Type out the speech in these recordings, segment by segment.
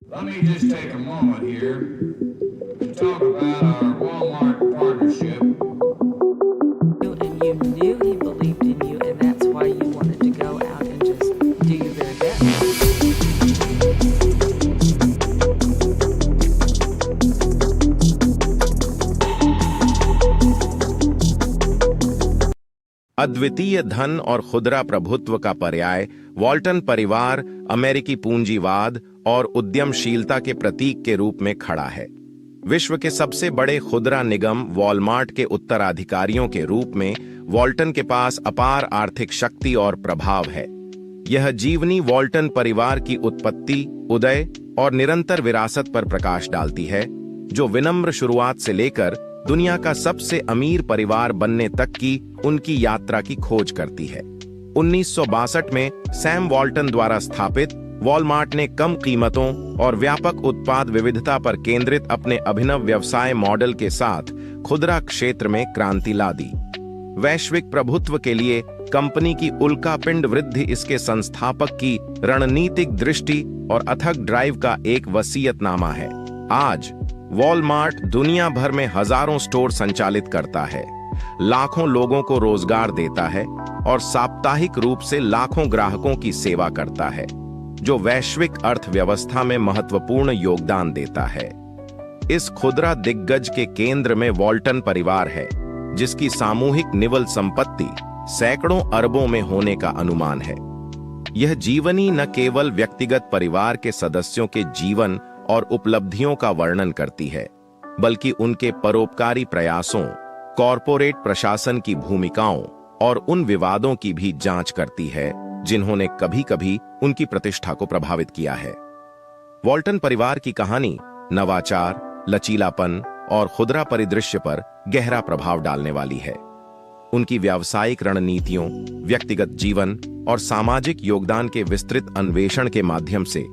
Let me just take a moment here to talk about our Walmart partnership. And you knew he believed in you, and that's why you wanted to go out and just do your very best. अद्वितीय धन और खुदरा प्रभुत्व का पर्याय वॉल्टन परिवार अमेरिकी पूंजीवाद और उद्यमशीलता के प्रतीक के रूप में खड़ा है। विश्व के सबसे बड़े खुदरा निगम वॉलमार्ट के उत्तराधिकारियों के रूप में वॉल्टन के पास अपार आर्थिक शक्ति और प्रभाव है। यह जीवनी वॉल्टन परिवार की उत्पत्ति, उदय और निरंतर विरासत पर प्रकाश डालती है, जो विनम्र शुरुआत से लेकर दुनिया का सबसे अमीर परिवार बनने तक की उनकी यात्रा की खोज करती है। 1962 में सैम वॉल्टन द्वारा स्थापित वॉलमार्ट ने कम कीमतों और व्यापक उत्पाद विविधता पर केंद्रित अपने अभिनव व्यवसाय मॉडल के साथ खुदरा क्षेत्र में क्रांति ला दी। वैश्विक प्रभुत्व के लिए कंपनी की उल्कापिंड वृद्धि इसके संस्थापक की रणनीतिक दृष्टि और अथक ड्राइव का एक वसीयतनामा है। आज वॉलमार्ट दुनिया भर में हजारों स्टोर संचालित करता है, लाखों लोगों को रोजगार देता है और साप्ताहिक रूप से लाखों ग्राहकों की सेवा करता है, जो वैश्विक अर्थव्यवस्था में महत्वपूर्ण योगदान देता है। इस खुदरा दिग्गज के केंद्र में वॉल्टन परिवार है, जिसकी सामूहिक निवल संपत्ति सैकड़ों अरबों में होने का अनुमान है। यह जीवनी न केवल व्यक्तिगत परिवार के सदस्यों के जीवन और उपलब्धियों का वर्णन करती है, बल्कि उनके परोपकारी प्रयासों, कॉरपोरेट प्रशासन की भूमिकाओं और उन विवादों की भी जांच करती है जिन्होंने कभी-कभी उनकी प्रतिष्ठा को प्रभावित किया है। वॉल्टन परिवार की कहानी नवाचार, लचीलापन और खुदरा परिदृश्य पर गहरा प्रभाव डालने वाली है। उनकी व्यावसायिक रणनीतियों, व्यक्तिगत जीवन और सामाजिक योगदान के विस्तृत अन्वेषण के माध्यम से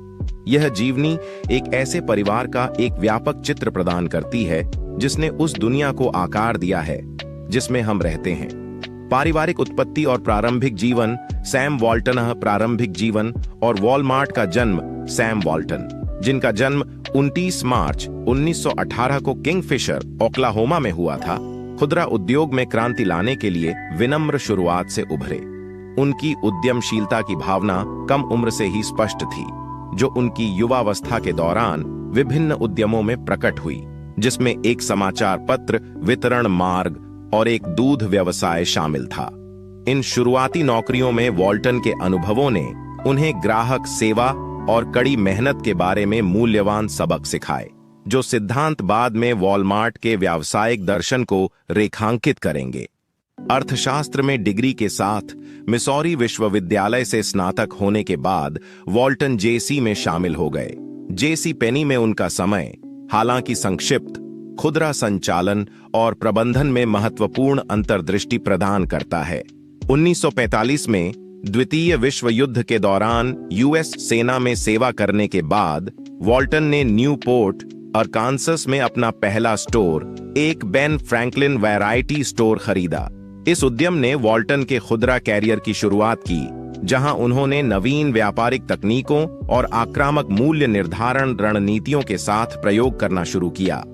यह जीवनी एक ऐसे परिवार का एक व्यापक चित्र प्रदान करती है जिसने उस दुनिया को आकार दिया है जिसमें हम रहते हैं। पारिवारिक उत्पत्ति और प्रारंभिक जीवन सैम वॉल्टन, प्रारंभिक जीवन और वॉलमार्ट का जन्म सैम वॉल्टन, जिनका जन्म 29 मार्च 1918 को किंगफिशर, ओक्लाहोमा में हुआ था, खुदरा उद्योग में क्रांति लाने के लिए विनम्र शुरुआत से उभरे। उनकी उद्यमशीलता की भावना कम उम्र से ही स्पष्ट थी, जो उनकी युवावस्था के दौरान विभिन्न उद्यमों में प्रकट हुई, जिसमें एक समाचार पत्र वितरण मार्ग और एक दूध व्यवसाय शामिल था। इन शुरुआती नौकरियों में वॉल्टन के अनुभवों ने उन्हें ग्राहक सेवा और कड़ी मेहनत के बारे में मूल्यवान सबक सिखाए, जो सिद्धांत बाद में वॉलमार्ट के व्यावसायिक दर्शन को रेखांकित करेंगे। अर्थशास्त्र में डिग्री के साथ मिसौरी विश्वविद्यालय से स्नातक होने के बाद वॉल्टन जेसी में शामिल हो गए। जेसी पेनी में उनका समय, हालांकि संक्षिप्त, खुदरा संचालन और प्रबंधन में महत्वपूर्ण अंतर्दृष्टि प्रदान करता है। 1945 में द्वितीय विश्व युद्ध के दौरान यूएस सेना में सेवा करने के बाद वॉल्टन ने न्यूपोर्ट, अरकानसस में अपना पहला स्टोर, एक बेन फ्रैंकलिन वैरायटी स्टोर खरीदा। इस उद्यम ने वॉल्टन के खुदरा कैरियर की शुरुआत की, जहां उन्होंने नवीन व्यापारिक तकनीकों और आक्रामक मूल्य निर्धारण रणनीतियों के साथ प्रयोग करना शुरू किया।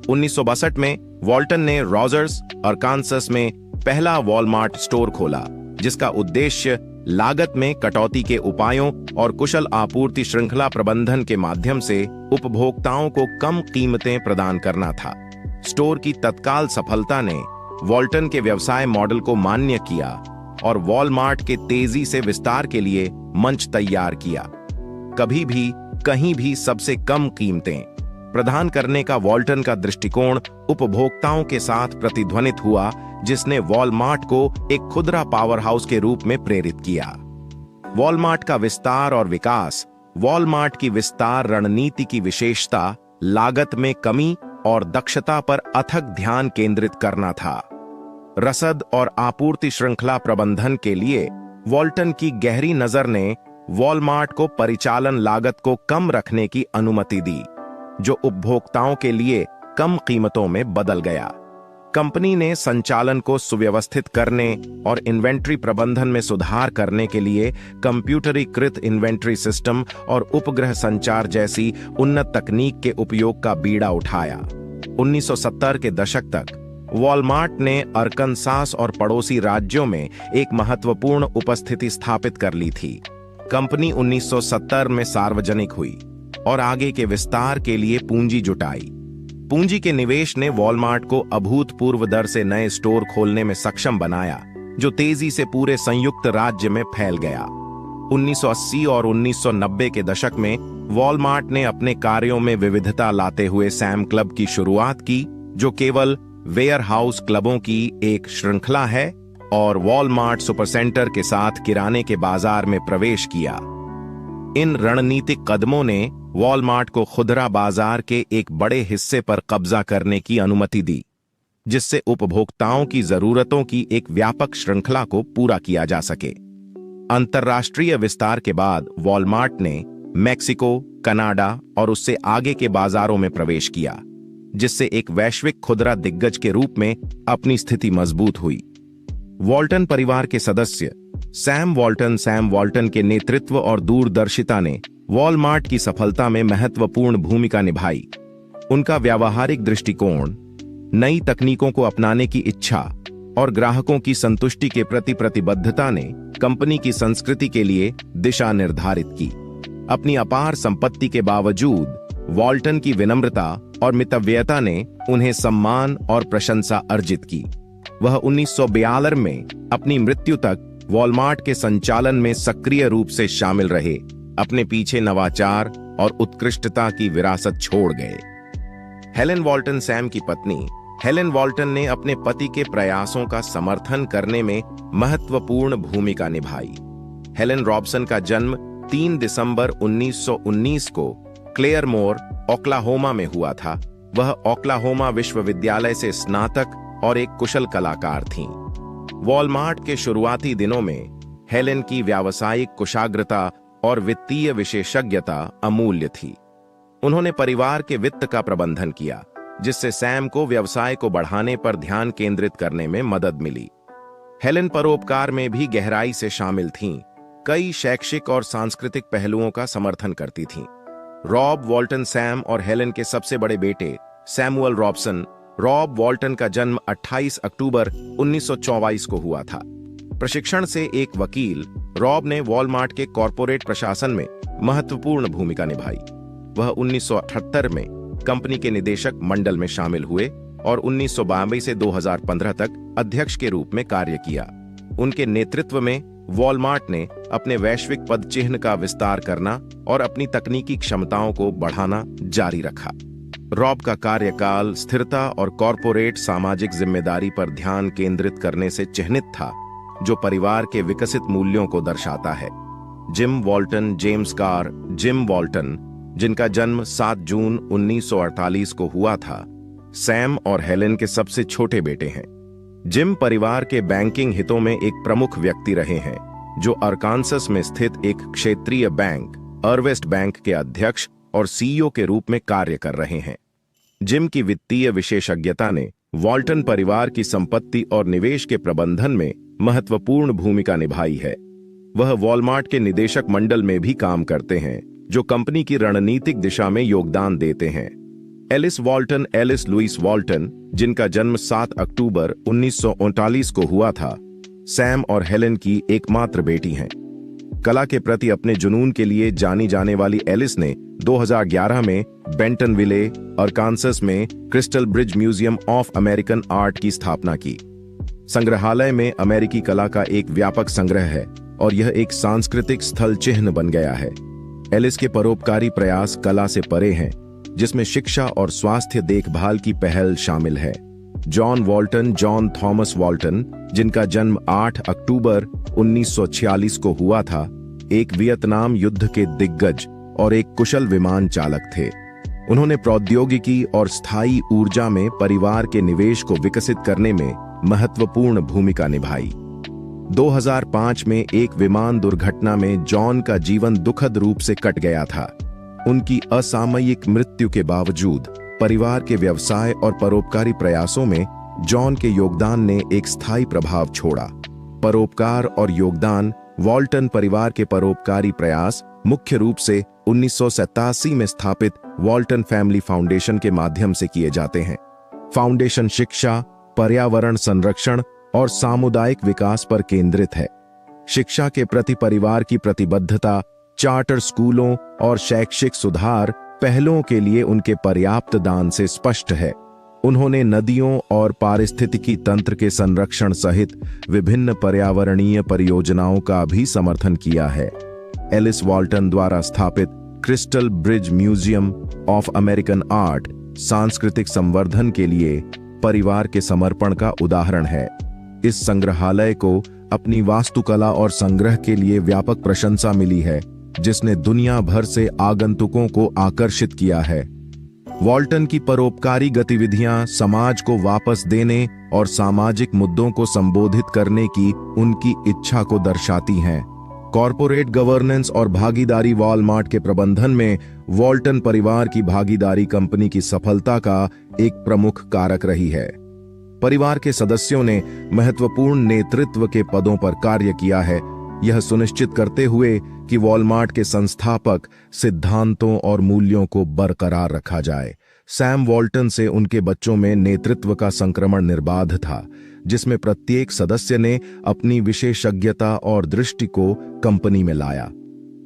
1962 में वॉल्टन ने रोजर्स, अरकानसस में पहला वॉलमार्ट स्टोर खोला, जिसका उद्देश्य लागत में कटौती के उपायों और कुशल आपूर्ति श्रृंखला प्रबंधन के माध्यम से उपभोक्ताओं को कम कीमतें प्रदान करना था। स्टोर की तत्काल सफलता ने वॉल्टन के व्यवसाय मॉडल को मान्य किया और वॉलमार्ट के तेजी से विस्तार के लिए मंच तैयार किया। कभी भी, कहीं भी सबसे कम कीमतें प्रदान करने का वॉल्टन का दृष्टिकोण उपभोक्ताओं के साथ प्रतिध्वनित हुआ, जिसने वॉलमार्ट को एक खुदरा पावरहाउस के रूप में प्रेरित किया। वॉलमार्ट का विस्तार और विकास। वॉलमार्ट की विस्तार रणनीति की विशेषता लागत में कमी और दक्षता पर अथक ध्यान केंद्रित करना था। रसद और आपूर्ति श्रृंखला प्रबंधन के लिए वॉल्टन की गहरी नजर ने वॉलमार्ट को परिचालन लागत को कम रखने की अनुमति दी, जो उपभोक्ताओं के लिए कम कीमतों में बदल गया। कंपनी ने संचालन को सुव्यवस्थित करने और इन्वेंट्री प्रबंधन में सुधार करने के लिए कंप्यूटरीकृत इन्वेंट्री सिस्टम और उपग्रह संचार जैसी उन्नत तकनीक के उपयोग का बीड़ा उठाया। 1970 के दशक तक वॉलमार्ट ने अरकानसास और पड़ोसी राज्यों में एक महत्वपूर्ण उपस्थिति स्थापित कर ली थी। कंपनी 1970 में सार्वजनिक हुई और आगे के विस्तार के लिए पूंजी जुटाई। पूंजी के निवेश ने वॉलमार्ट को अभूतपूर्व दर से नए स्टोर खोलने में सक्षम बनाया, जो तेजी से पूरे संयुक्त राज्य में फैल गया। 1980 और 1990 के दशक में वॉलमार्ट ने अपने कार्यों में विविधता लाते हुए सैम क्लब की शुरुआत की, जो केवल वेयरहाउस क्लबों की एक श्रृंखला है, और वॉलमार्ट सुपरसेंटर के साथ किराने के बाजार में प्रवेश किया। इन रणनीतिक कदमों ने वॉलमार्ट को खुदरा बाजार के एक बड़े हिस्से पर कब्जा करने की अनुमति दी, जिससे उपभोक्ताओं की जरूरतों की एक व्यापक श्रृंखला को पूरा किया जा सके। अंतर्राष्ट्रीय विस्तार के बाद वॉलमार्ट ने मेक्सिको, कनाडा और उससे आगे के बाजारों में प्रवेश किया, जिससे एक वैश्विक खुदरा दिग्गज के रूप में अपनी स्थिति मजबूत हुई। वॉल्टन परिवार के सदस्य सैम वॉल्टन के नेतृत्व और दूरदर्शिता ने वॉलमार्ट की सफलता में महत्वपूर्ण भूमिका निभाई। उनका व्यावहारिक दृष्टिकोण, नई तकनीकों को अपनाने की इच्छा और ग्राहकों की संतुष्टि के प्रति प्रतिबद्धता ने कंपनी की संस्कृति के लिए दिशा निर्धारित की। अपनी अपार संपत्ति के बावजूद वॉल्टन की विनम्रता और मितव्ययता ने उन्हें सम्मान और प्रशंसा अर्जित की। वह 1942 में अपनी मृत्यु तक वॉलमार्ट के संचालन में सक्रिय रूप से शामिल रहे, अपने पीछे नवाचार और उत्कृष्टता की विरासत छोड़ गए। हेलेन वॉल्टन सैम की पत्नी हेलेन वॉल्टन ने अपने पति के प्रयासों का समर्थन करने में महत्वपूर्ण भूमिका निभाई। हेलेन रॉबसन का जन्म 3 दिसंबर 1919 को क्लेयरमोर, ओक्लाहोमा में हुआ था। वह ओक्लाहोमा विश्वविद्यालय से स्नातक और एक कुशल कलाकार थीं। वॉलमार्ट के शुरुआती दिनों में हेलेन की व्यावसायिक कुशाग्रता और वित्तीय विशेषज्ञता अमूल्य थी। उन्होंने परिवार के वित्त का प्रबंधन किया, जिससे सैम को व्यवसाय को बढ़ाने पर ध्यान केंद्रित करने में मदद मिली। हेलेन परोपकार में भी गहराई से शामिल थीं, कई शैक्षिक और सांस्कृतिक पहलुओं का समर्थन करती थीं। रॉब वॉल्टन सैम और हेलेन के सबसे बड़े बेटे सैमुअल रॉबसन। रॉब वॉल्टन का जन्म 28 अक्टूबर 1924 को हुआ था। प्रशिक्षण से एक वकील, रॉब ने वॉलमार्ट के कॉरपोरेट प्रशासन में महत्वपूर्ण भूमिका निभाई। वह 1978 में कंपनी के निदेशक मंडल में शामिल हुए और 1992 से 2015 तक अध्यक्ष के रूप में कार्य किया। उनके नेतृत्व में वॉलमार्ट ने अपने वैश्विक पद चिह्न का विस्तार करना और अपनी तकनीकी क्षमताओं को बढ़ाना जारी रखा। रॉब का कार्यकाल स्थिरता और कॉरपोरेट सामाजिक जिम्मेदारी पर ध्यान केंद्रित करने से चिह्नित था, जो परिवार के विकसित मूल्यों को दर्शाता है। जिम वॉल्टन जेम्स कार जिम वॉल्टन, जिनका जन्म 7 जून 1948 को हुआ था, सैम और हेलेन के सबसे छोटे बेटे हैं। जिम परिवार के बैंकिंग हितों में एक प्रमुख व्यक्ति रहे हैं, जो अरकानसास में स्थित एक क्षेत्रीय बैंक अर्वेस्ट बैंक के अध्यक्ष और सीईओ के रूप में कार्य कर रहे हैं। जिम की वित्तीय विशेषज्ञता ने वॉल्टन परिवार की संपत्ति और निवेश के प्रबंधन में महत्वपूर्ण भूमिका निभाई है। वह वॉलमार्ट के निदेशक मंडल में भी काम करते हैं, जो कंपनी की रणनीतिक दिशा में योगदान देते हैं। एलिस लुइस वॉल्टन, जिनका जन्म 7 अक्टूबर 1939 को हुआ था, सैम और हेलेन की एकमात्र बेटी हैं। कला के प्रति अपने जुनून के लिए जानी जाने वाली एलिस ने 2011 में बेंटनविले, अरकानसास में crystal bridge museum of American art की स्थापना की। संग्रहालय में अमेरिकी कला का एक व्यापक संग्रह है और यह एक सांस्कृतिक स्थल चिह्न बन गया है। एलिस के परोपकारी प्रयास कला से परे हैं, जिसमें शिक्षा और स्वास्थ्य देखभाल की पहल शामिल है। जॉन थॉमस वॉल्टन, जिनका जन्म 8 अक्टूबर 1946 को हुआ था, एक वियतनाम युद्ध के दिग्गज और एक कुशल विमान चालक थे। उन्होंने प्रौद्योगिकी और स्थायी ऊर्जा में परिवार के निवेश को विकसित करने में महत्वपूर्ण भूमिका निभाई। 2005 में एक विमान दुर्घटना में जॉन का जीवन दुखद रूप से कट गया था। उनकी असामयिक मृत्यु के बावजूद परिवार के व्यवसाय और परोपकारी प्रयासों में जॉन के योगदान ने एक स्थायी प्रभाव छोड़ा। परोपकार और योगदान। वॉल्टन परिवार के परोपकारी प्रयास मुख्य रूप से 1987 में स्थापित वॉल्टन फैमिली फाउंडेशन के माध्यम से किए जाते हैं। फाउंडेशन शिक्षा, पर्यावरण संरक्षण और सामुदायिक विकास पर केंद्रित है। शिक्षा के प्रति परिवार की प्रतिबद्धता, चार्टर स्कूलों और शैक्षिक सुधार पहलों के लिए उनके पर्याप्त दान से स्पष्ट है। उन्होंने नदियों और पारिस्थितिकी तंत्र के संरक्षण सहित विभिन्न पर्यावरणीय परियोजनाओं का भी समर्थन किया है। एलिस वॉल्टन द्वारा स्थापित crystal bridge museum of American art सांस्कृतिक संवर्धन के लिए परिवार के समर्पण का उदाहरण है। इस संग्रहालय को अपनी वास्तुकला और संग्रह के लिए व्यापक प्रशंसा मिली है, जिसने दुनिया भर से आगंतुकों को आकर्षित किया है। वॉल्टन की परोपकारी गतिविधियां समाज को वापस देने और सामाजिक मुद्दों को संबोधित करने की उनकी इच्छा को दर्शाती हैं। कॉरपोरेट गवर्नेंस और भागीदारी। वॉलमार्ट के प्रबंधन में वॉल्टन परिवार की भागीदारी कंपनी की सफलता का एक प्रमुख कारक रही है। परिवार के सदस्यों ने महत्वपूर्ण नेतृत्व के पदों पर कार्य किया है, यह सुनिश्चित करते हुए कि वॉलमार्ट के संस्थापक सिद्धांतों और मूल्यों को बरकरार रखा जाए। सैम वॉल्टन से उनके बच्चों में नेतृत्व का संक्रमण निर्बाध था, जिसमें प्रत्येक सदस्य ने अपनी विशेषज्ञता और दृष्टि को कंपनी में लाया।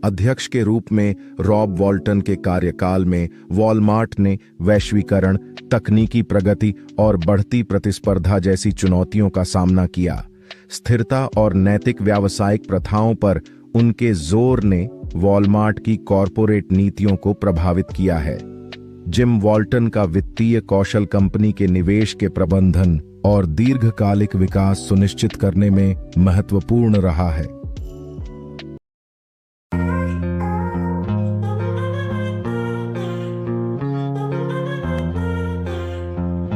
अध्यक्ष के रूप में रॉब वॉल्टन के कार्यकाल में वॉलमार्ट ने वैश्वीकरण, तकनीकी प्रगति और बढ़ती प्रतिस्पर्धा जैसी चुनौतियों का सामना किया। स्थिरता और नैतिक व्यावसायिक प्रथाओं पर उनके जोर ने वॉलमार्ट की कॉरपोरेट नीतियों को प्रभावित किया है। जिम वॉल्टन का वित्तीय कौशल कंपनी के निवेश के प्रबंधन और दीर्घकालिक विकास सुनिश्चित करने में महत्वपूर्ण रहा है।